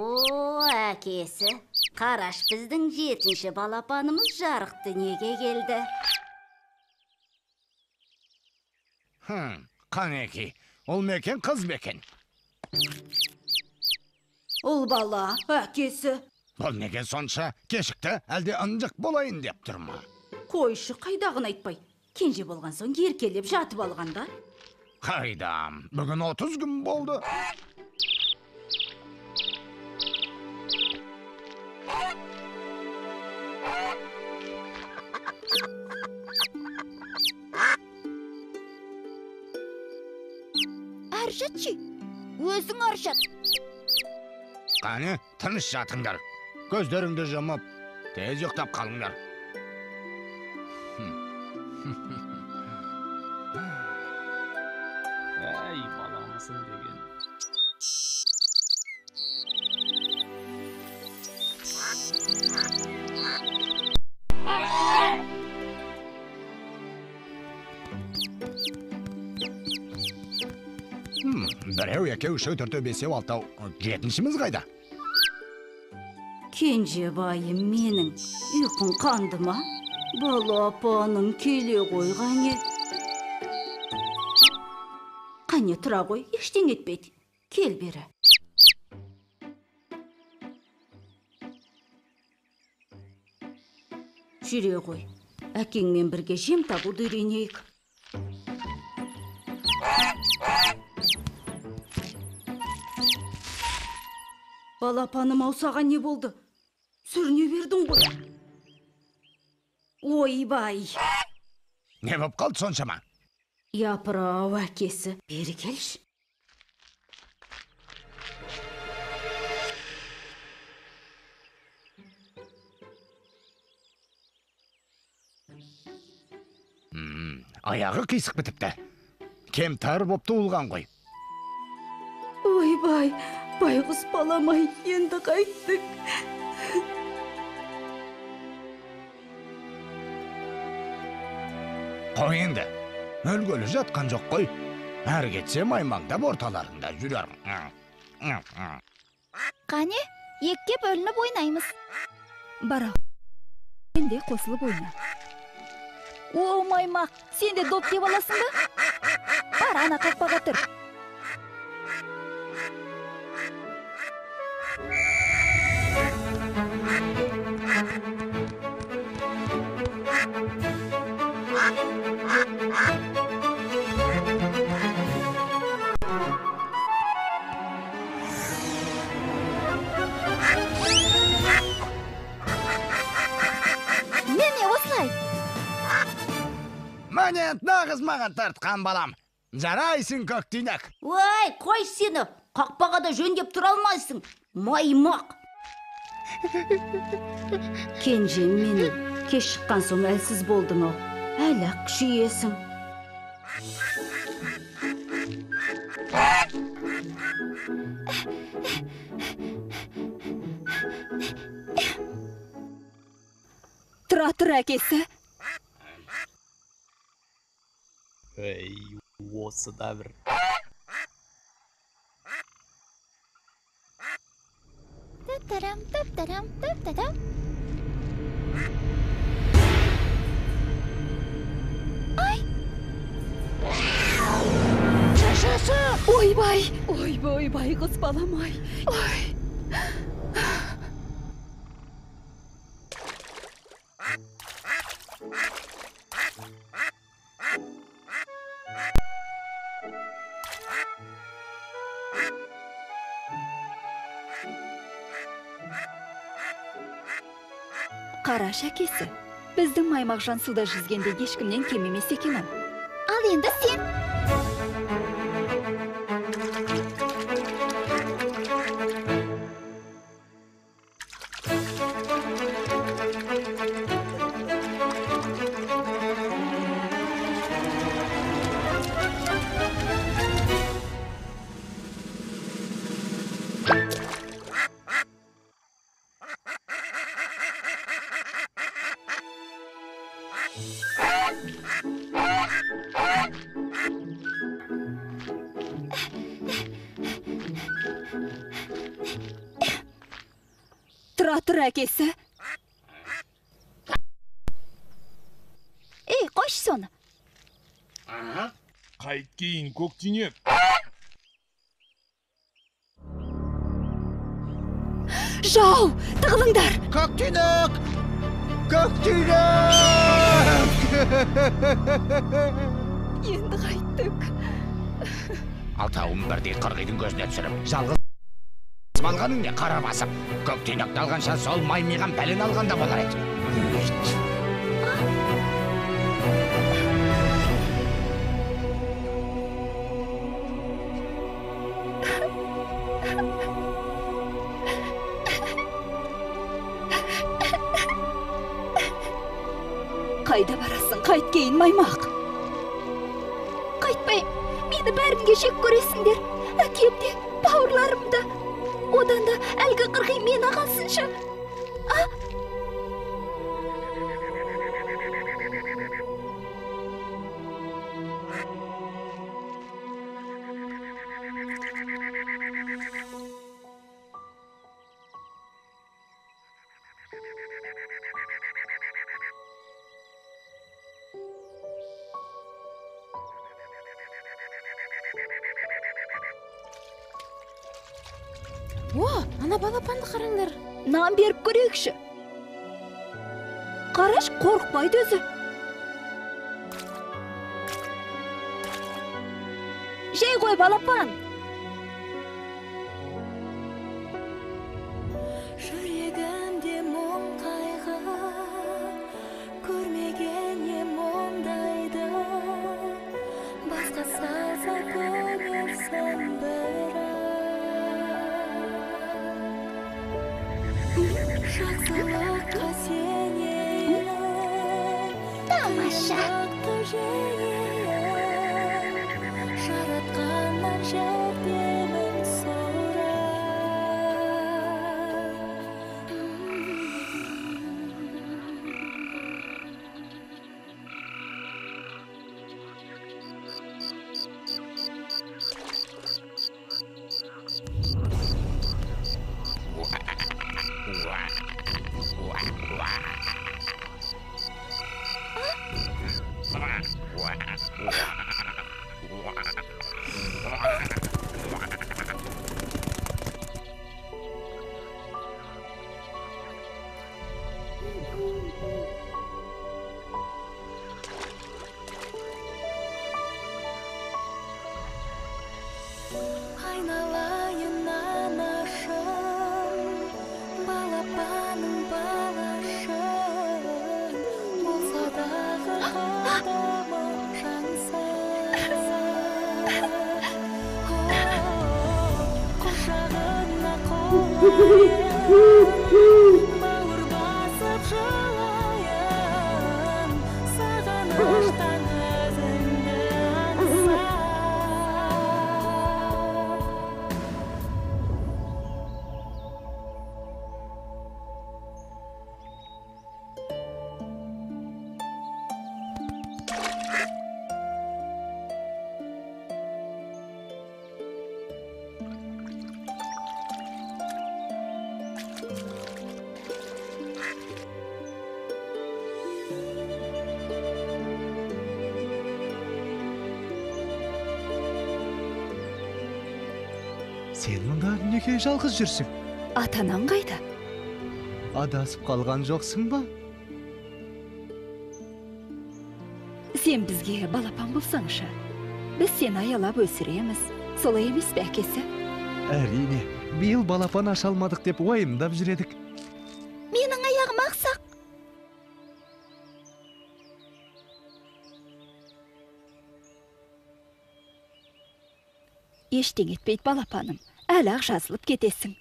O әкесі, қараш біздің 7-ші балапанымыз жарық дүниеге келді. Қанеки, ол мекен қыз бекен. Ол бала, әкесі. Бұл неге сонша кешікті, әлде ынжық болайын деп тұрма. Қойшы қайдағын айтпай. Кенже болған соң еркелеп жатып алғанда. Қайдам, бүгін 30 күн болды. Аршатшы, өзің аршат. Қане, тыныш жатыңдар. Көздеріңді жұмып, тез ұйықтап қалыңдар. Әй, баламысың деген. Біреу, екеу, үшеу, төртеу, бесеу, алтау, 7-шіміз қайда? Кенже байым менің ұйқың қанды ма? Балапаным келе қойғане. Қане тұра қой, ештен етпейді. Кел бері. Жүре қой. Әкеңмен бірге жем табуды үйренейік. Балапаным аусаған не болды? Сүріне бердің ғой. Ойбай. Не боп қалды соншама? Япыр-ау, әкесі, бері келші. Аяғы қисық бітіпті. Кемтар боп туылған ғой. Ойбай, байғұс баламай, енді қайттық. Қой енді, өлгөлі жатқан жоқ қой. Әр кетсе маймаңдап орталарында жүрер. Қане, екке бөлініп ойнаймыз. Бара, сенде қосылып ойна. О, маймақ, сен де доп деп аласың ба? Бар, ана қақпаға тұр. Міне осылай. Мәне, нағыз маған тартқан балам. Жарайсың көк түйнек. Ой, қой сені, қақпаға да жөндеп тұра алмайсың. Маймақ. Кенже менің, кеш шыққан соң әлсіз болдың ау. Әлі-ақ күшейесің. Тұра әкесі. Ей, осы да бір. Тап-тарам, тап-тарам, тап-тарам. Ай! Шаша! Ойбай! Ойбай, қыз баламай. Ой! Қараш әкесі, біздің маймақжан суда жүзгенде ешкімнен кем емес екен ау. Ал енді сен. Тұра тұр әкесі. Ей, қош соны. Қайт кейін көктенек. Жау, тығылыңдар. Көктүйнек! Көктүйнек! Енді қайттық. Алтауын бірдей қырғидың көзіне түсіріп, жалғыз алғаның не қара басып, көктүйнекті алғанша сол маймиған пәлен алғанда болар еді. Қайда барасың, қайт кейін маймақ. Қайтпай, мені бәрімге жек көресіңдер. Әкем де, бауырларым да. Одан да әлгі қырғи мен ағансыншы. О, ана балапанды қараңдар. Нан беріп көрейікші. Қараш қорықпайды өзі. Жей ғой балапан. Жүрегімде мұң қайғы, көрмеген ем ондайды. Басқа салса көнерсің бірі. Жақсылыққа сенейін, Тамаша. жақты жеңейін, жаратқаннан жәрдемін айналайын анашым, балапаным балашым, болса дағы қадамым жансыз. Құшағына қолайын, бауыр басып жылайын, сағыныштан өзіңді аңсап. Сен мұнда неге жалғыз жүрсің? Атанаң қайда? Адасып қалған жоқсың ба? Сен бізге балапан болсаңшы. Біз сені аялап өсіреміз. Солай емес пе әкесі? Әрине, биыл балапан аша алмадық деп уайымдап жүредік. Менің аяғым ақсақ. Ештең етпейді балапаным. Әлі ақ жазылып кетесің.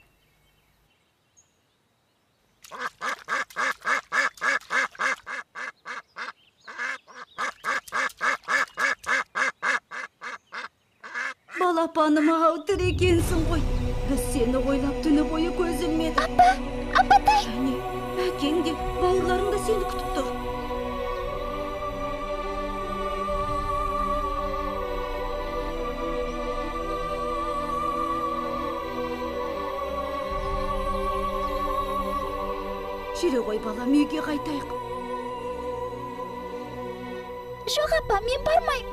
Балапаным ау тірі екенсің ғой. Біз сені ойлап түні бойы көз ілмедік. Апатай! Және әкең де бауырларың да сені күтіп тұр. жүре ғой балам, үйге қайтайық. Жоқ апа, мен бармайм.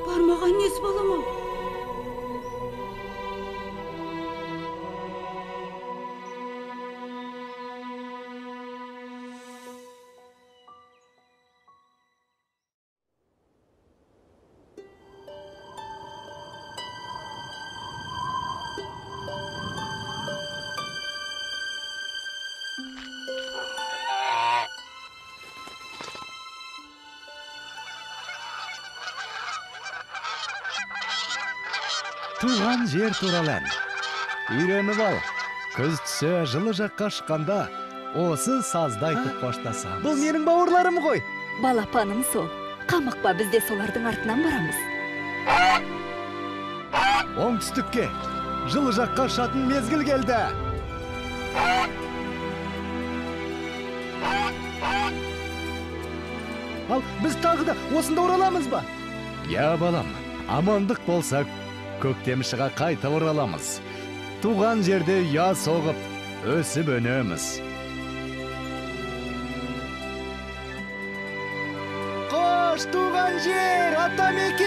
Бармаған несі балам ау? Туған жер туралы ән. Үйреніп ал. Күз түсі жылы жаққа шыққанда, осы сазды айтып қоштасамыз. Бұл менің бауырларым ғой. Балапаным сол. Қамықпа, біз де солардың артынан барамыз. Оңтүстікке, жылы жаққа ұшатын мезгіл келді. Ал біз тағы да осында ораламыз ба? Я балам, амандық болса, көктемшіға қайта ораламыз. Туған жерде я соғып, өсіп өнеміз. Қош туған жер, атамекен!